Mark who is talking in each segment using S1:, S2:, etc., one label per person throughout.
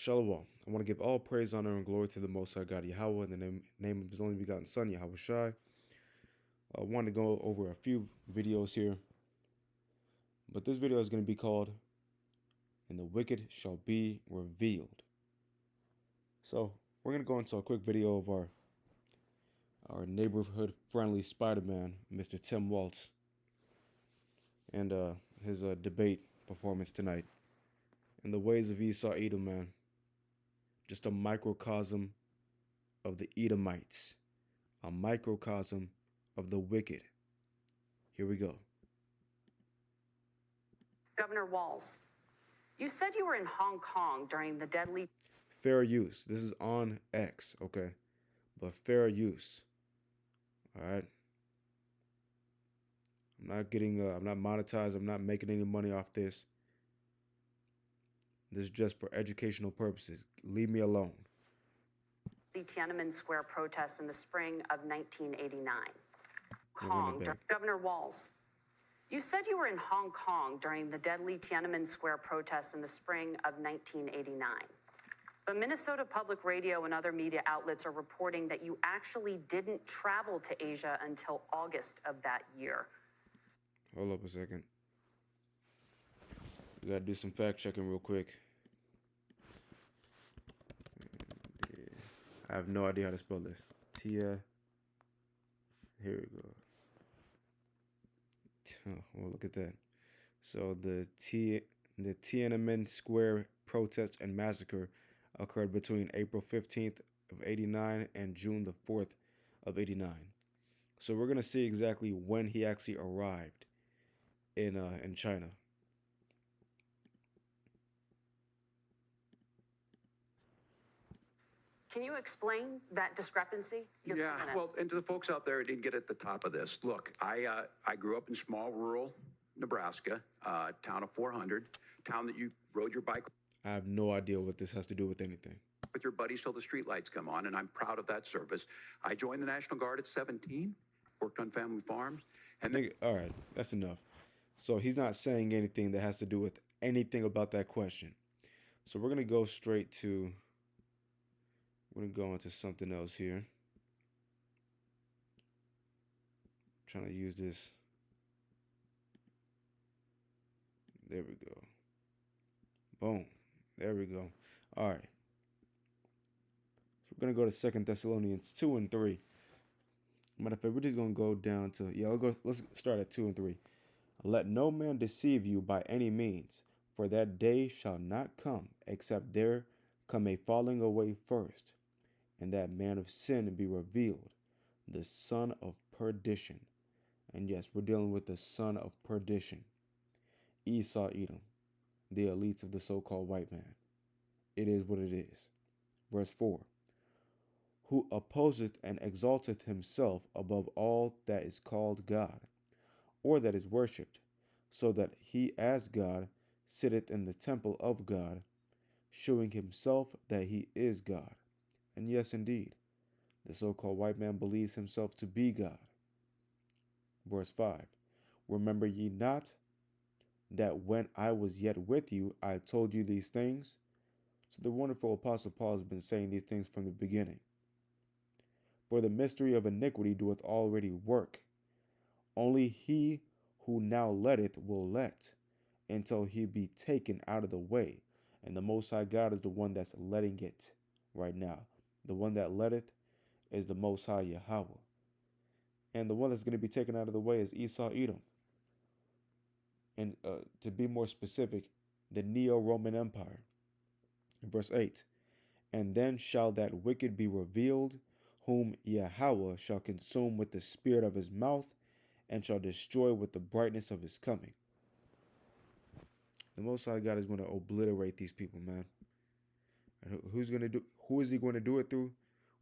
S1: Shalom. I want to give all praise, honor, and glory to the Most High God Yahweh in the name of His only begotten Son, Yahweh Shai. I want to go over a few videos here, but this video is going to be called "And the Wicked Shall Be Revealed." So we're going to go into a quick video of our neighborhood-friendly Spider-Man, Mr. Tim Waltz, and his debate performance tonight. And the ways of Esau Edom, man. Just a microcosm of the Edomites, a microcosm of the wicked. Here we go.
S2: Governor Walz, you said you were in Hong Kong during the deadly...
S1: Fair use. This is on X, okay? But fair use. All right? I'm not monetized. I'm not making any money off this. This is just for educational purposes. Leave me alone.
S2: The Tiananmen Square protests in the spring of 1989. Governor Walz, you said you were in Hong Kong during the deadly Tiananmen Square protests in the spring of 1989. But Minnesota Public Radio and other media outlets are reporting that you actually didn't travel to Asia until August of that year.
S1: Hold up a second. We gotta do some fact checking real quick. I have no idea how to spell this. Here we go. Well, look at that. So the Tiananmen Square protest and massacre occurred between April 15th of 89 and June the 4th of 89. So we're gonna see exactly when he actually arrived in China.
S2: Can you explain that discrepancy?
S3: Yeah, well, and to the folks out there who didn't get at the top of this, look, I grew up in small rural Nebraska, town of 400, town that you rode your bike.
S1: I have no idea what this has to do with anything.
S3: With your buddies till the street lights come on, and I'm proud of that service. I joined the National Guard at 17, worked on family farms, and
S1: all right, that's enough. So he's not saying anything that has to do with anything about that question. So we're gonna go straight to. We're going to go into something else here. I'm trying to use this. There we go. Boom. There we go. All right. So we're going to go to 2 Thessalonians 2 and 3. Matter of fact, we're just going to go down to, let's start at 2 and 3. Let no man deceive you by any means, for that day shall not come, except there come a falling away first, and that man of sin be revealed, the son of perdition. And yes, we're dealing with the son of perdition. Esau Edom, the elites of the so-called white man. It is what it is. Verse 4. Who opposeth and exalteth himself above all that is called God, or that is worshipped, so that he as God sitteth in the temple of God, shewing himself that he is God. And yes, indeed, the so-called white man believes himself to be God. Verse 5. Remember ye not that when I was yet with you, I told you these things? So the wonderful Apostle Paul has been saying these things from the beginning. For the mystery of iniquity doeth already work. Only he who now letteth will let, until he be taken out of the way. And the Most High God is the one that's letting it right now. The one that letteth is the Most High Yahweh. And the one that's going to be taken out of the way is Esau Edom. And to be more specific, the Neo-Roman Empire. In verse 8. And then shall that wicked be revealed, whom Yahweh shall consume with the spirit of his mouth, and shall destroy with the brightness of his coming. The Most High God is going to obliterate these people, man. And who is he going to do it through?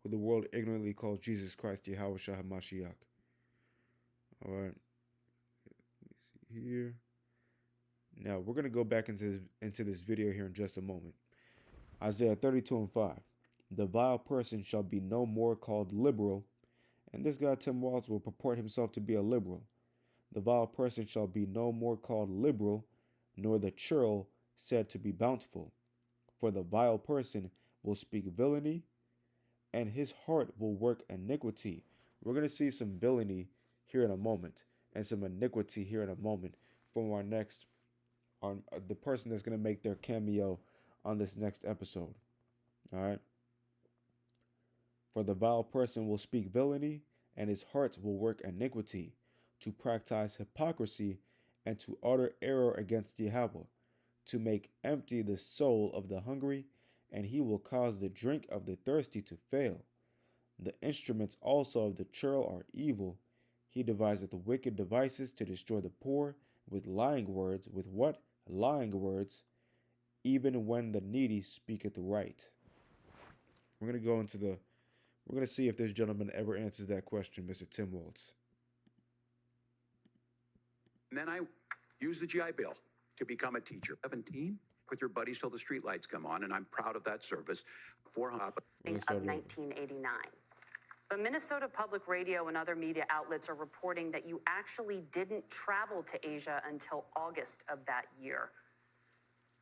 S1: Who the world ignorantly calls Jesus Christ, Yahweh Shah HaMashiach. All right. Let me see here. Now, we're going to go back into this video here in just a moment. Isaiah 32 and 5. The vile person shall be no more called liberal. And this guy, Tim Waltz, will purport himself to be a liberal. The vile person shall be no more called liberal, nor the churl said to be bountiful. For the vile person will speak villainy, and his heart will work iniquity. We're going to see some villainy here in a moment and some iniquity here in a moment from our next, the person that's going to make their cameo on this next episode. All right. For the vile person will speak villainy, and his heart will work iniquity, to practice hypocrisy and to utter error against Yahweh, to make empty the soul of the hungry, and he will cause the drink of the thirsty to fail. The instruments also of the churl are evil. He deviseth wicked devices to destroy the poor with lying words. With what? Lying words, even when the needy speaketh right. We're going to see if this gentleman ever answers that question, Mr. Tim Waltz.
S3: And then I used the GI Bill to become a teacher. 17 with your buddies till the streetlights come on, and I'm proud of that service.
S2: Of 1989. But Minnesota Public Radio and other media outlets are reporting that you actually didn't travel to Asia until August of that year.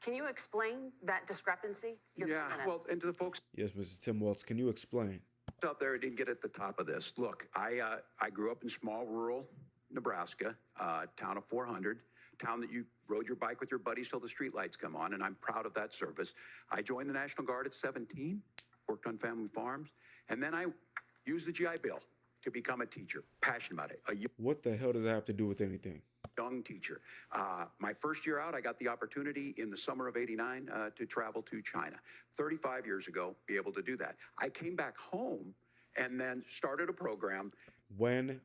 S2: Can you explain that discrepancy?
S3: Yeah, well, and to the folks
S1: Yes, Mr. Tim Waltz, can you explain?
S3: out there who didn't get at the top of this, look, I grew up in small rural Nebraska, town of 400, town that you rode your bike with your buddies till the streetlights come on, and I'm proud of that service. I joined the National Guard at 17, worked on family farms, and then I used the GI Bill to become a teacher, passionate about it.
S1: What the hell does that have to do with anything?
S3: Young teacher. My first year out, I got the opportunity in the summer of '89 to travel to China. 35 years ago, be able to do that. I came back home and then started a program.
S1: When?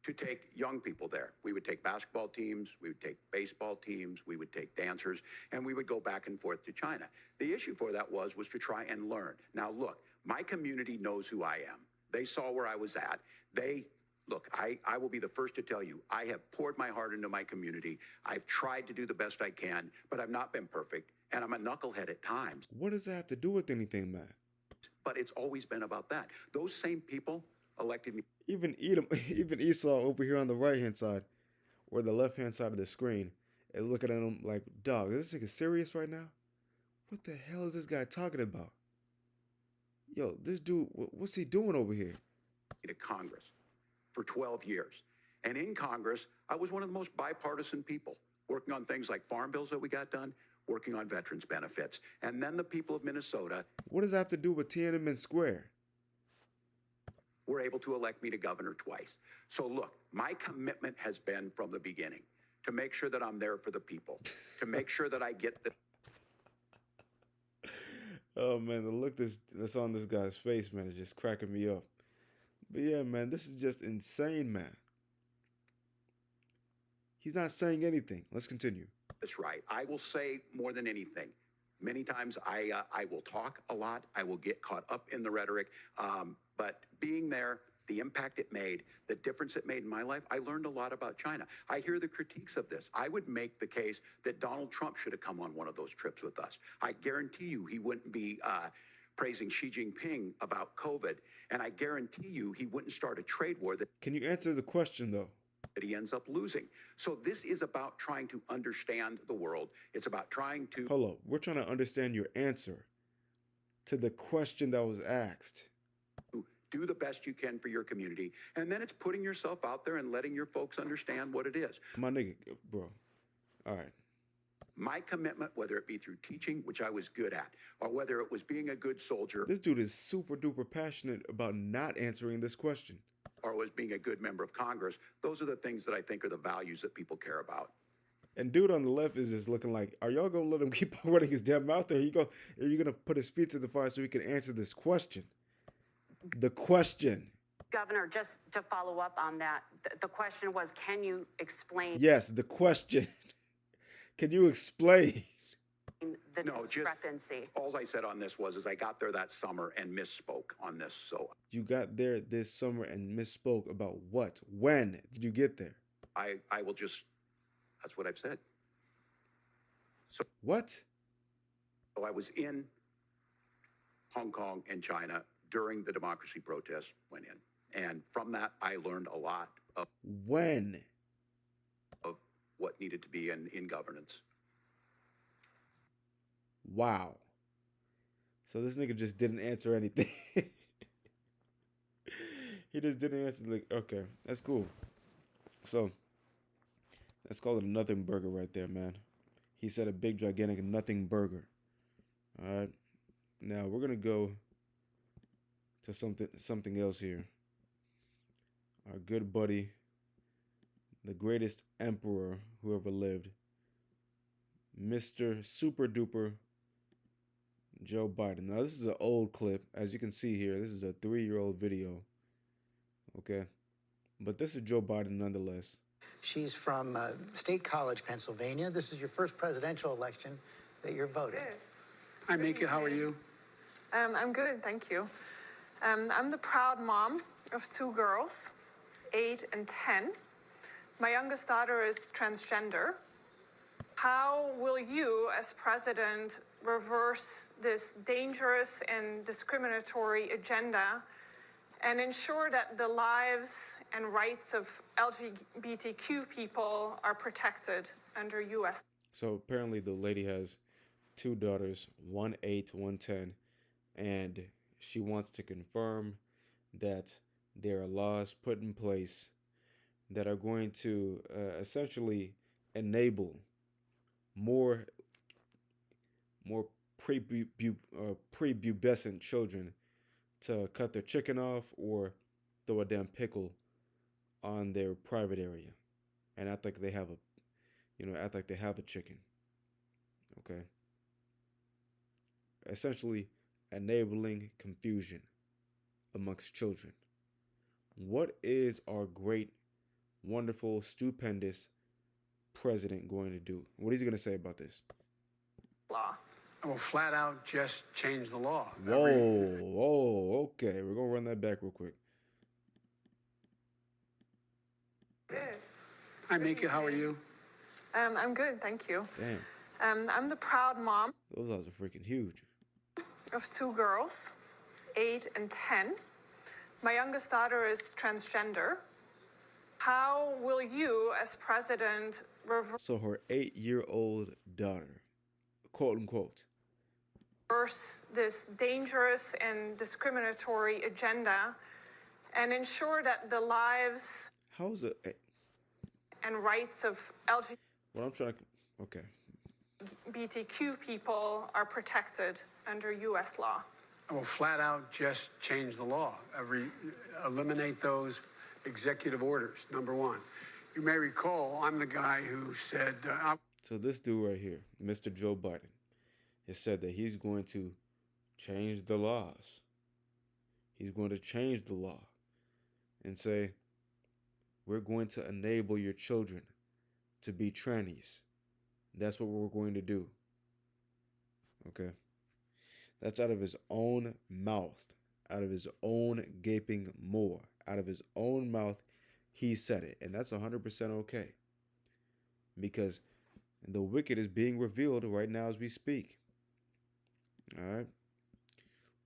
S3: To take young people there. We would take basketball teams, we would take baseball teams, we would take dancers, and we would go back and forth to China. The issue for that was to try and learn. Now, look, my community knows who I am. They saw where I was at. Look, I will be the first to tell you, I have poured my heart into my community. I've tried to do the best I can, but I've not been perfect, and I'm a knucklehead at times.
S1: What does that have to do with anything, man?
S3: But it's always been about that. Those same people elected me.
S1: Even Esau over here on the right-hand side, or the left-hand side of the screen, is looking at him like, dog, is this nigga serious right now? What the hell is this guy talking about? Yo, this dude, what's he doing over here?
S3: To Congress for 12 years. And in Congress, I was one of the most bipartisan people, working on things like farm bills that we got done, working on veterans benefits. And then the people of Minnesota.
S1: What does that have to do with Tiananmen Square?
S3: Were able to elect me to governor twice. So look, my commitment has been from the beginning to make sure that I'm there for the people, to make sure that I get the.
S1: Oh man, the look that's on this guy's face, man, is just cracking me up. But yeah, man, this is just insane, man. He's not saying anything. Let's continue.
S3: That's right. I will say more than anything. Many times I will talk a lot. I will get caught up in the rhetoric. But being there, the impact it made, the difference it made in my life, I learned a lot about China. I hear the critiques of this. I would make the case that Donald Trump should have come on one of those trips with us. I guarantee you he wouldn't be praising Xi Jinping about COVID. And I guarantee you he wouldn't start a trade war that.
S1: Can you answer the question, though?
S3: That he ends up losing. So this is about trying to understand the world. It's about trying to.
S1: Hold up. We're trying to understand your answer to the question that was asked.
S3: Do the best you can for your community. And then it's putting yourself out there and letting your folks understand what it is.
S1: My nigga, bro. All right.
S3: My commitment, whether it be through teaching, which I was good at, or whether it was being a good soldier.
S1: This dude is super duper passionate about not answering this question.
S3: Or was being a good member of Congress. Those are the things that I think are the values that people care about.
S1: And dude on the left is just looking like, are y'all gonna let him keep running his damn mouth there? Are you gonna put his feet to the fire so he can answer this question? The question.
S2: Governor, just to follow up on that, the question was, can you explain?
S1: Yes, the question. Can you explain?
S2: The discrepancy.
S3: All I said on this was I got there that summer and misspoke on this. So
S1: you got there this summer and misspoke about what? When did you get there?
S3: I will just, that's what I've said. So
S1: what?
S3: So I was in Hong Kong and China during the democracy protests went in. And from that, I learned a lot of
S1: when?
S3: Of what needed to be in governance.
S1: Wow. So this nigga just didn't answer anything. He just didn't answer. Like, okay, that's cool. So let's call it a nothing burger right there, man. He said a big gigantic nothing burger. All right. Now we're gonna go to something else here. Our good buddy, the greatest emperor who ever lived, Mr. Super Duper Joe Biden. Now this is an old clip, as you can see here. This is a 3-year-old video. Okay, but this is Joe Biden nonetheless.
S4: She's from State College, Pennsylvania. This is your first presidential election that you're voting.
S5: Yes.
S6: Hi, Mika. How are you?
S5: I'm good, thank you. I'm the proud mom of 2 girls, 8 and 10. My youngest daughter is transgender. How will you, as president, reverse this dangerous and discriminatory agenda and ensure that the lives and rights of LGBTQ people are protected under U.S.
S1: So apparently the lady has 2 daughters, 1 8, 1 10, and she wants to confirm that there are laws put in place that are going to essentially enable more prepubescent children to cut their chicken off or throw a damn pickle on their private area and act like they have a chicken. Okay. Essentially enabling confusion amongst children. What is our great, wonderful, stupendous president going to do? What is he going to say about this?
S5: law.
S6: I will flat out just change the law.
S1: Whoa, okay. We're going to run that back real quick.
S5: Yes.
S6: Hi, Mika. How are you?
S5: I'm good, thank you.
S1: Damn,
S5: I'm the proud mom
S1: those odds are freaking huge.
S5: of 2 girls, 8 and 10. My youngest daughter is transgender. How will you, as president,
S1: So her 8-year-old daughter, quote unquote,
S5: reverse this dangerous and discriminatory agenda and ensure that the lives
S1: how's it?
S5: and rights of
S1: What I'm trying to, okay.
S5: LGBTQ people are protected under U.S. law?
S6: I will flat out just change the law. Eliminate those executive orders, number one. You may recall, I'm the guy who said,
S1: So this dude right here, Mr. Joe Biden, has said that he's going to change the laws. He's going to change the law and say, we're going to enable your children to be trannies. That's what we're going to do. Okay? That's out of his own mouth, out of his own gaping maw, out of his own mouth, he said it. And that's 100% okay. Because the wicked is being revealed right now as we speak. All right?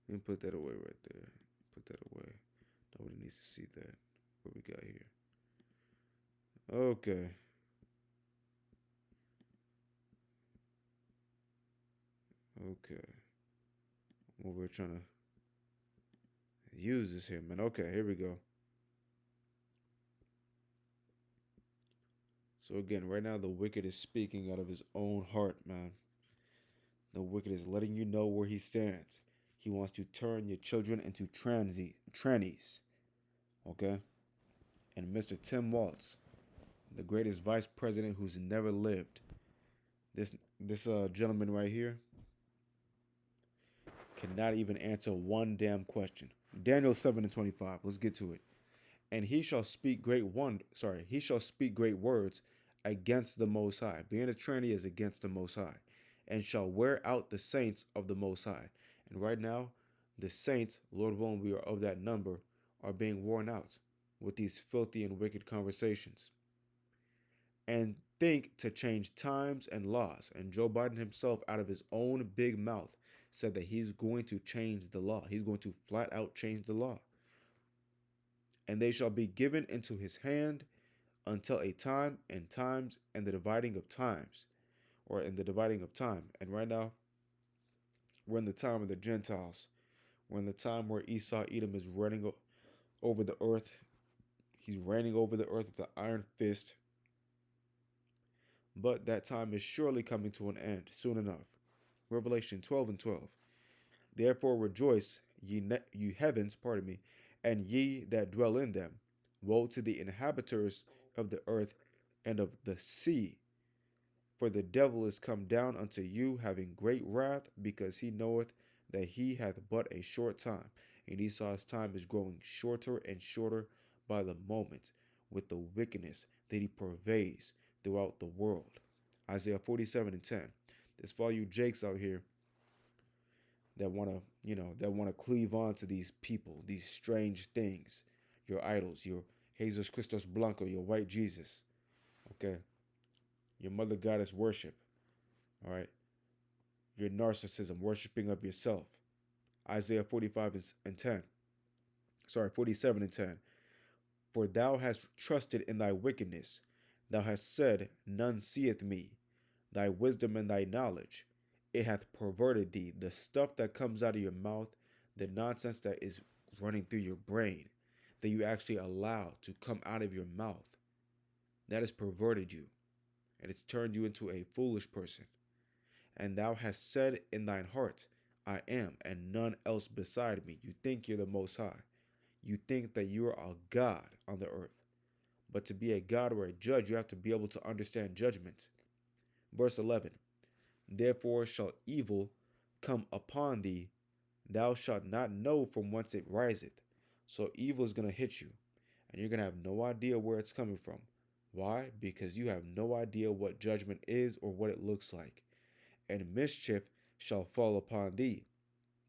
S1: Let me put that away right there. Put that away. Nobody needs to see that. What we got here? Okay. Okay. Well, we're trying to use this here, man. Okay, here we go. So again, right now the wicked is speaking out of his own heart, man. The wicked is letting you know where he stands. He wants to turn your children into trannies. Okay? And Mr. Tim Walz, the greatest vice president who's never lived. This gentleman right here cannot even answer one damn question. Daniel 7:25. Let's get to it. And he shall speak great words against the Most High. Being a tranny is against the Most High. And shall wear out the saints of the Most High. And right now, the saints, Lord willing, we are of that number, are being worn out with these filthy and wicked conversations. And think to change times and laws. And Joe Biden himself, out of his own big mouth, said that he's going to change the law. He's going to flat out change the law. And they shall be given into his hand until a time and times and the dividing of times. Or in the dividing of time. And right now, We're in the time of the Gentiles. We're in the time where Esau Edom is running over the earth. He's reigning over the earth with an iron fist. But that time is surely coming to an end soon enough. Revelation 12:12. Therefore rejoice, ye heavens, and ye that dwell in them. Woe to the inhabitants of the earth and of the sea. For the devil is come down unto you, having great wrath, because he knoweth that he hath but a short time. And Esau's time is growing shorter and shorter by the moment, with the wickedness that he pervades throughout the world. Isaiah 47:10. There's for all you Jakes out here that want to cleave on to these people, these strange things, your idols, your Jesus Christos Blanco, your white Jesus, okay, your mother goddess worship, all right, your narcissism, worshiping of yourself. Isaiah 47:10. For thou hast trusted in thy wickedness, thou hast said, none seeth me, thy wisdom and thy knowledge. It hath perverted thee. The stuff that comes out of your mouth, the nonsense that is running through your brain, that you actually allow to come out of your mouth, that has perverted you, and it's turned you into a foolish person. And thou hast said in thine heart, I am, and none else beside me. You think you're the Most High. You think that you are a God on the earth. But to be a God or a judge, you have to be able to understand judgment. Verse 11. Therefore shall evil come upon thee, thou shalt not know from whence it riseth. So evil is going to hit you, and you're going to have no idea where it's coming from. Why? Because you have no idea what judgment is or what it looks like. And mischief shall fall upon thee.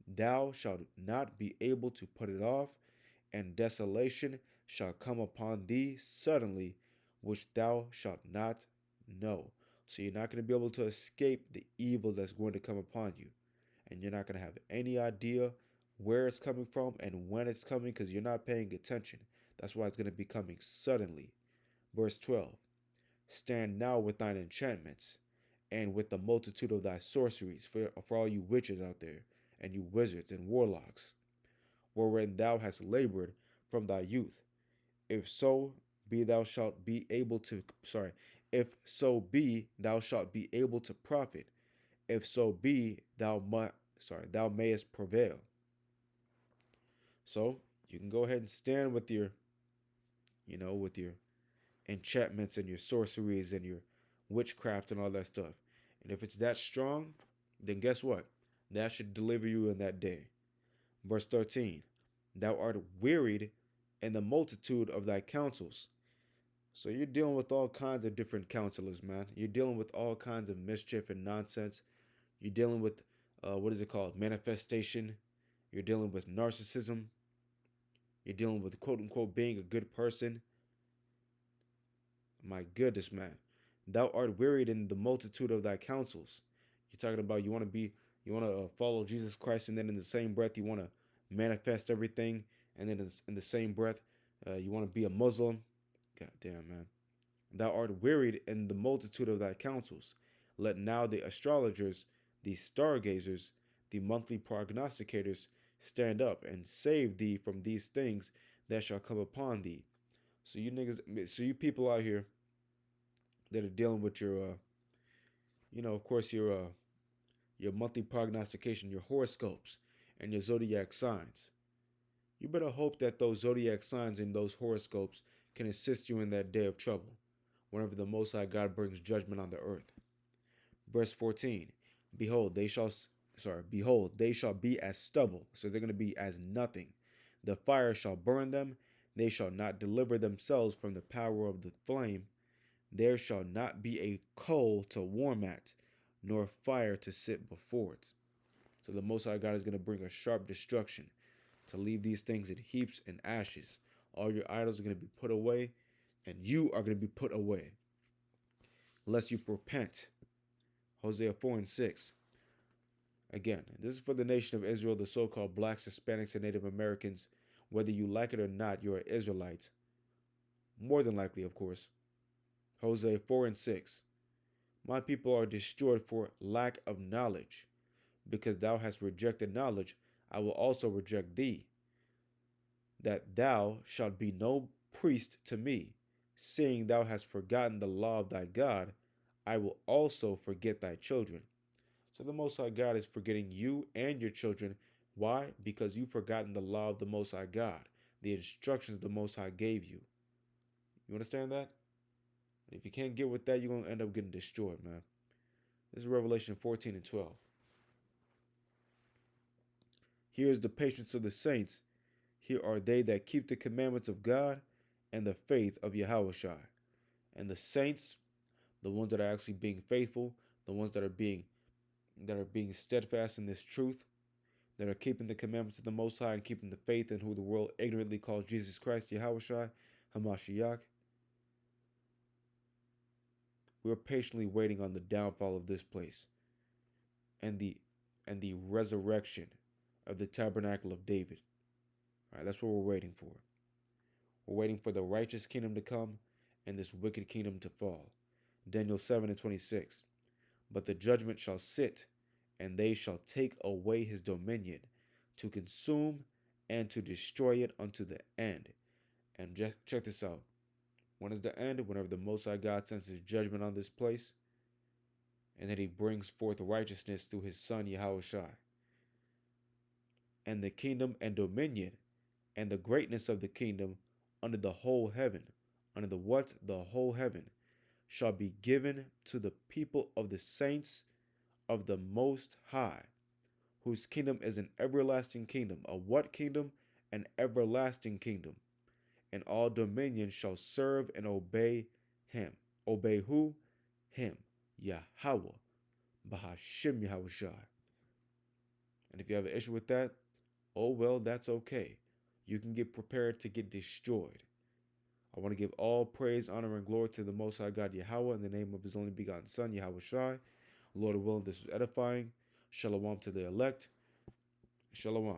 S1: Thou shalt not be able to put it off, and desolation shall come upon thee suddenly, which thou shalt not know. So you're not going to be able to escape the evil that's going to come upon you. And you're not going to have any idea where it's coming from and when it's coming, because you're not paying attention. That's why it's going to be coming suddenly. Verse 12. Stand now with thine enchantments, and with the multitude of thy sorceries, for all you witches out there, and you wizards and warlocks, wherein thou hast labored from thy youth. If so be thou shalt be able to profit. If so be thou mayest prevail. So you can go ahead and stand with your enchantments and your sorceries and your witchcraft and all that stuff. And if it's that strong, then guess what? That should deliver you in that day. Verse 13. Thou art wearied in the multitude of thy counsels. So you're dealing with all kinds of different counselors, man. You're dealing with all kinds of mischief and nonsense. You're dealing with, manifestation. You're dealing with narcissism. You're dealing with, quote unquote, being a good person. My goodness, man. Thou art wearied in the multitude of thy counsels. You're talking about you want to follow Jesus Christ, and then in the same breath you want to manifest everything, and then in the same breath you want to be a Muslim. God damn, man. Thou art wearied in the multitude of thy counsels. Let now the astrologers, the stargazers, the monthly prognosticators stand up and save thee from these things that shall come upon thee. So you people out here that are dealing with your, your monthly prognostication, your horoscopes, and your zodiac signs. You better hope that those zodiac signs and those horoscopes can assist you in that day of trouble, whenever the Most High God brings judgment on the earth. Verse 14, behold, they shall be as stubble. So they're going to be as nothing. The fire shall burn them. They shall not deliver themselves from the power of the flame. There shall not be a coal to warm at, nor fire to sit before it. So the Most High God is going to bring a sharp destruction to leave these things in heaps and ashes. All your idols are going to be put away, and you are going to be put away, unless you repent. Hosea 4:6. Again, this is for the nation of Israel, the so-called blacks, Hispanics, and Native Americans. Whether you like it or not, you're an Israelite. More than likely, of course. Hosea 4:6. My people are destroyed for lack of knowledge. because thou hast rejected knowledge, I will also reject thee, that thou shalt be no priest to me. Seeing thou hast forgotten the law of thy God, I will also forget thy children. So the Most High God is forgetting you and your children. Why? Because you've forgotten the law of the Most High God, the instructions the Most High gave you. You understand that? If you can't get with that, you're going to end up getting destroyed, man. This is Revelation 14 and 12. Here is the patience of the saints. Here are they that keep the commandments of God and the faith of Yahushua. And the saints, the ones that are actually being faithful, the ones that are being steadfast in this truth, that are keeping the commandments of the Most High and keeping the faith in who the world ignorantly calls Jesus Christ, Yahushua, Hamashiach. We're patiently waiting on the downfall of this place and the resurrection of the tabernacle of David. All right, that's what we're waiting for. We're waiting for the righteous kingdom to come and this wicked kingdom to fall. Daniel 7 and 26. But the judgment shall sit, and they shall take away his dominion, to consume and to destroy it unto the end. And just check this out. When is the end? Whenever the Most High God sends his judgment on this place, and then he brings forth righteousness through his son Yahushua. And the kingdom and dominion and the greatness of the kingdom under the whole heaven, under the what? The whole heaven, shall be given to the people of the saints of the Most High, whose kingdom is an everlasting kingdom. A what kingdom? An everlasting kingdom. And all dominion shall serve and obey him. Obey who? Him. Yahweh. Bahashim Yahushua. And if you have an issue with that, oh well, that's okay. You can get prepared to get destroyed. I want to give all praise, honor, and glory to the Most High God Yahweh in the name of his only begotten Son, Yahushua. Lord willing, this is edifying. Shalom to the elect. Shalom.